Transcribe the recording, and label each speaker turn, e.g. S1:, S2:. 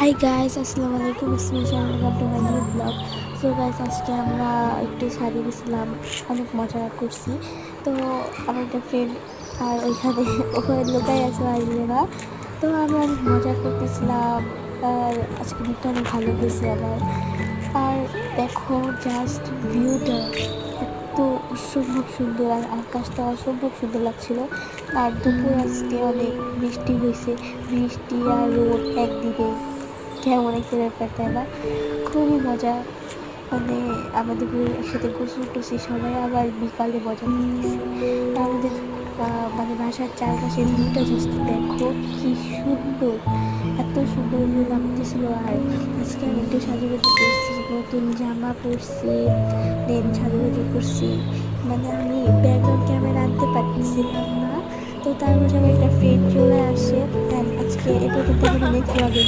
S1: Hi guys, আসসালামু আলাইকুম। Welcome to my new blog. So guys, আজকে আমরা একটু ছাদে গেছিলাম, অনেক মজা করছি। তো আমার একটা ফ্রেন্ড আর ওইখানে ওখানে লোকাই আছে, আসবে না। তো আমরা অনেক মজা করতেছিলাম, আর আজকে দিনটা অনেক ভালো গেছে আমার। আর দেখো জাস্ট ভিউটা এত অসম্ভব সুন্দর, আর আকাশটা অসম্ভব সুন্দর লাগছিল। আর দুপুর আজকে অনেক বৃষ্টি হয়েছে, বৃষ্টি আর রোদ একদিকে, কেমন একটা ব্যাপার, তাই না? খুবই মজা। মানে আমাদের একসাথে গোসল করছি সবাই, আবার বিকালে মজা করতেছি। আমাদের মানে বাসার চারপাশের ভিউটা জাস্ট দেখো, কি সুন্দর, এত সুন্দর ভিউ লাগতেছিল। আর আজকে আমি একটু সাজুগুজু করছি, নতুন জামা পরছি, দেন সাজুগুজু করছি। মানে আমি ব্যাকগ্রাউন্ড ক্যামেরা আনতে পারতেছিলাম না, তো তার মধ্যে আমার একটা ফ্রেন্ড চলে আসে। আজকে এটা কিন্তু নেক্সট ব্লগে